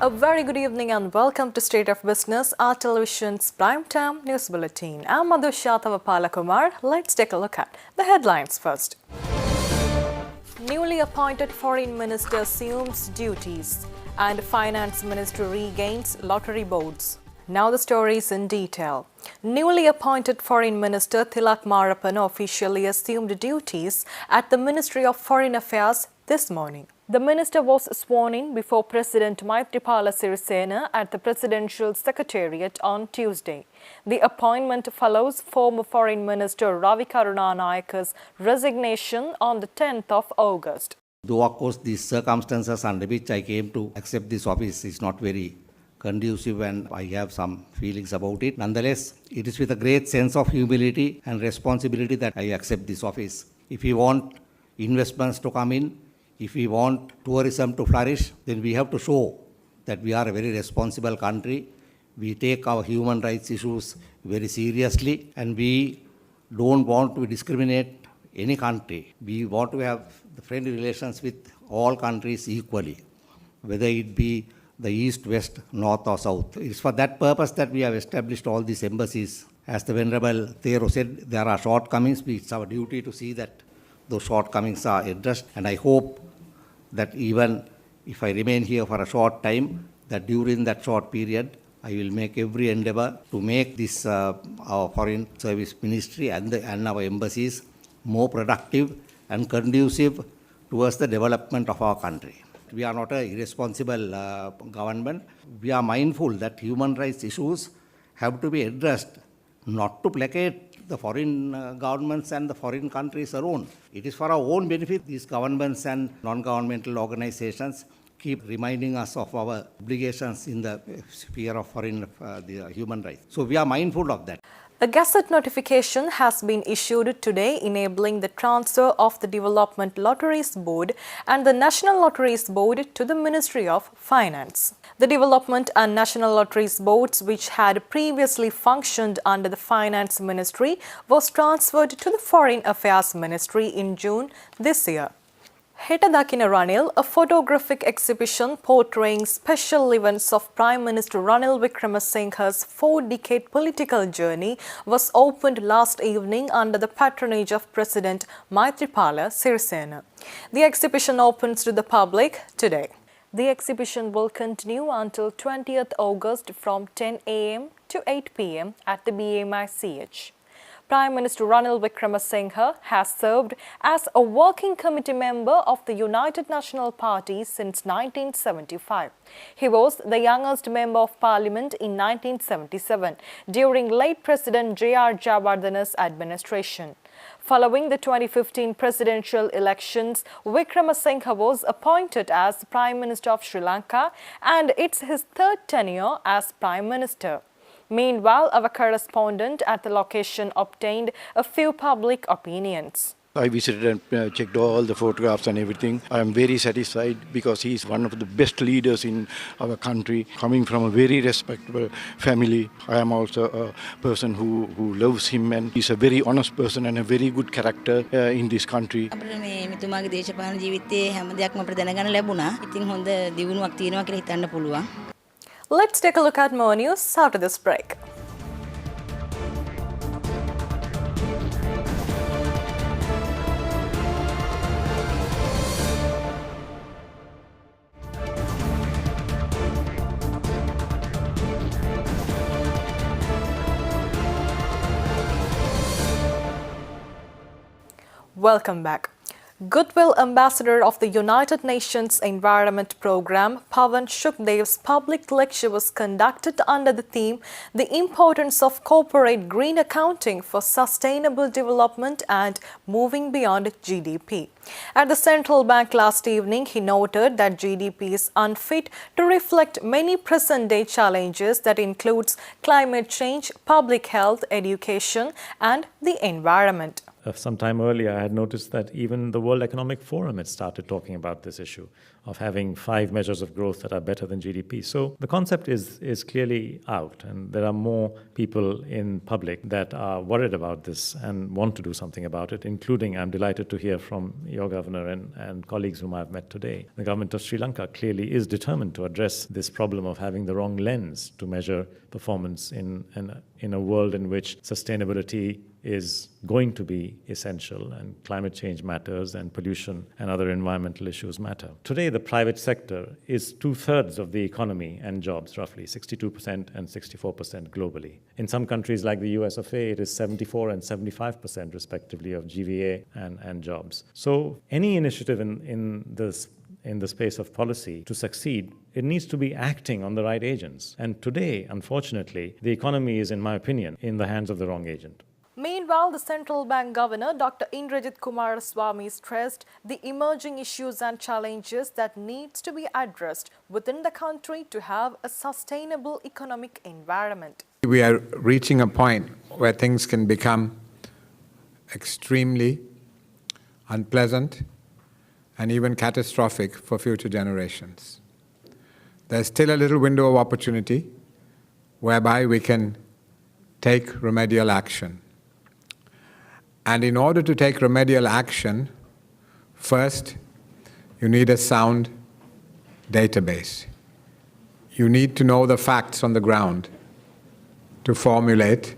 A very good evening and welcome to State of Business, our television's primetime news bulletin. I'm Madhusha Palakumar. Let's take a look at the headlines first. Newly appointed Foreign Minister assumes duties and Finance Minister regains lottery boards. Now the stories in detail. Newly appointed Foreign Minister Tilak Marapan officially assumed duties at the Ministry of Foreign Affairs this morning. The minister was sworn in before President Maithripala Sirisena at the Presidential Secretariat on Tuesday. The appointment follows former Foreign Minister Ravi Karunanayaka's resignation on the 10th of August. Though, of course, the circumstances under which I came to accept this office is not very conducive and I have some feelings about it. Nonetheless, it is with a great sense of humility and responsibility that I accept this office. If we want investments to come in, if we want tourism to flourish, then we have to show that we are a very responsible country. We take our human rights issues very seriously and we don't want to discriminate any country. We want to have the friendly relations with all countries equally, whether it be the east, west, north or south. It's for that purpose that we have established all these embassies. As the Venerable Thero said, there are shortcomings. It's our duty to see that those shortcomings are addressed. And I hope that even if I remain here for a short time, that during that short period, I will make every endeavor to make this our Foreign Service Ministry and our embassies more productive and conducive towards the development of our country. We are not an irresponsible government. We are mindful that human rights issues have to be addressed, not to placate the foreign governments and the foreign countries alone. It is for our own benefit. These governments and non-governmental organizations keep reminding us of our obligations in the sphere of the human rights. So we are mindful of that. A Gazette notification has been issued today enabling the transfer of the Development Lotteries Board and the National Lotteries Board to the Ministry of Finance. The Development and National Lotteries Boards, which had previously functioned under the Finance Ministry, was transferred to the Foreign Affairs Ministry in June this year. Heta Dakina Ranil, a photographic exhibition portraying special events of Prime Minister Ranil Wickremesinghe's 4-decade political journey, was opened last evening under the patronage of President Maithripala Sirisena. The exhibition opens to the public today. The exhibition will continue until 20th August from 10 a.m. to 8 p.m. at the BMICH. Prime Minister Ranil Wickremesinghe has served as a working committee member of the United National Party since 1975. He was the youngest member of parliament in 1977 during late President J.R. Jayawardena's administration. Following the 2015 presidential elections, Wickremesinghe was appointed as Prime Minister of Sri Lanka and it's his third tenure as Prime Minister. Meanwhile, our correspondent at the location obtained a few public opinions. I visited and checked all the photographs and everything. I am very satisfied because he is one of the best leaders in our country, coming from a very respectable family. I am also a person who loves him and he's a very honest person and a very good character in this country. Let's take a look at more news after this break. Welcome back. Goodwill Ambassador of the United Nations Environment Programme, Pawan Shukdev's public lecture was conducted under the theme, The Importance of Corporate Green Accounting for Sustainable Development and Moving Beyond GDP. At the Central Bank last evening, he noted that GDP is unfit to reflect many present-day challenges that includes climate change, public health, education, and the environment. Some time earlier, I had noticed that even the World Economic Forum had started talking about this issue of having 5 measures of growth that are better than GDP. So the concept is clearly out, and there are more people in public that are worried about this and want to do something about it, including, I'm delighted to hear from your governor and colleagues whom I've met today. The government of Sri Lanka clearly is determined to address this problem of having the wrong lens to measure performance in a world in which sustainability is going to be essential, and climate change matters, and pollution and other environmental issues matter. Today, the private sector is 2/3 of the economy and jobs, roughly 62% and 64% globally. In some countries like the US of A, it is 74 and 75% respectively of GVA and jobs. So any initiative in the space of policy to succeed, it needs to be acting on the right agents. And today, unfortunately, the economy is, in my opinion, in the hands of the wrong agent. Meanwhile, the central bank governor, Dr. Indrajit Kumaraswamy, stressed the emerging issues and challenges that needs to be addressed within the country to have a sustainable economic environment. We are reaching a point where things can become extremely unpleasant and even catastrophic for future generations. There's still a little window of opportunity whereby we can take remedial action. And in order to take remedial action, first, you need a sound database. You need to know the facts on the ground to formulate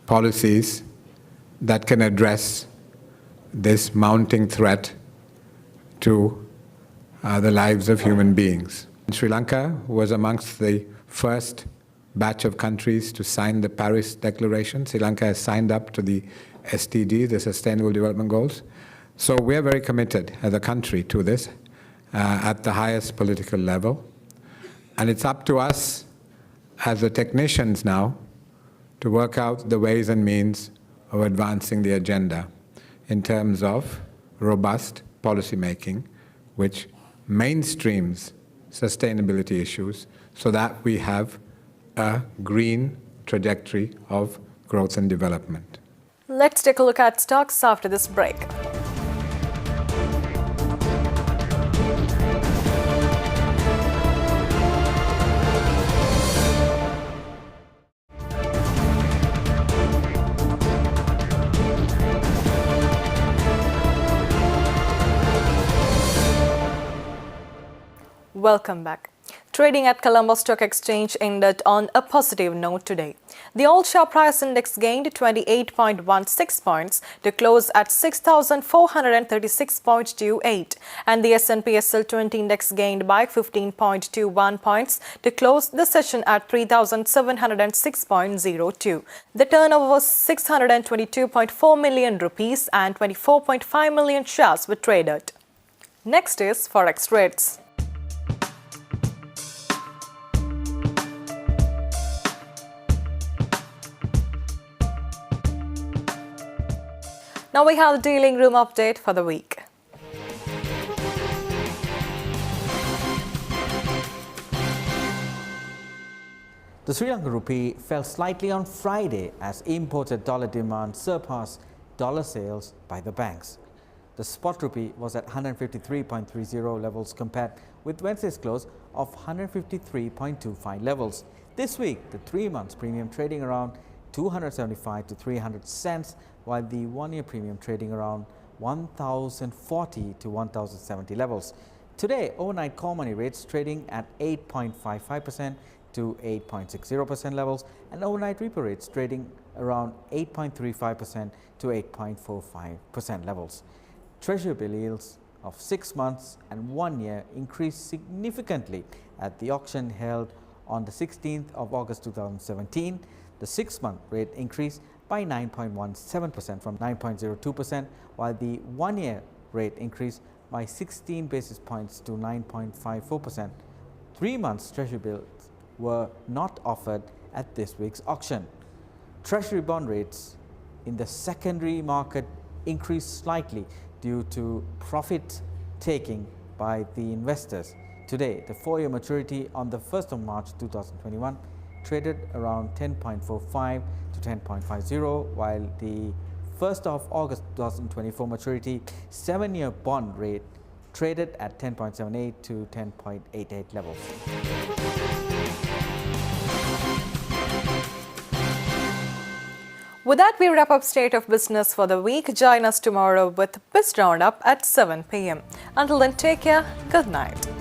policies that can address this mounting threat to the lives of human beings. Sri Lanka was amongst the first batch of countries to sign the Paris Declaration. Sri Lanka has signed up to the SDG, the Sustainable Development Goals. So we're very committed as a country to this at the highest political level. And it's up to us as the technicians now to work out the ways and means of advancing the agenda in terms of robust policy making, which mainstreams sustainability issues so that we have a green trajectory of growth and development. Let's take a look at stocks after this break. Welcome back. Trading at Colombo Stock Exchange ended on a positive note today. The all-share price index gained 28.16 points to close at 6,436.28, and the S&P SL20 index gained by 15.21 points to close the session at 3,706.02. The turnover was 622.4 million rupees and 24.5 million shares were traded. Next is Forex rates. Now we have the dealing room update for the week. The Sri Lankan rupee fell slightly on Friday as imported dollar demand surpassed dollar sales by the banks. The spot rupee was at 153.30 levels compared with Wednesday's close of 153.25 levels. This week, the 3 months premium trading around 275 to 300 cents, while the 1 year premium trading around 1,040 to 1,070 levels. Today, overnight call money rates trading at 8.55% to 8.60% levels, and overnight repo rates trading around 8.35% to 8.45% levels. Treasury bill yields of 6 months and 1 year increased significantly at the auction held on the 16th of August 2017. The 6-month rate increased by 9.17% from 9.02%, while the 1 year rate increased by 16 basis points to 9.54%. 3 months Treasury bills were not offered at this week's auction. Treasury bond rates in the secondary market increased slightly due to profit taking by the investors. Today, the 4-year maturity on the 1st of March 2021 traded around 10.45 to 10.50, while the 1st of August 2024 maturity 7-year bond rate traded at 10.78 to 10.88 levels. With that, we wrap up State of Business for the week. Join us tomorrow with Biz Roundup at 7 p.m. Until then, take care. Good night.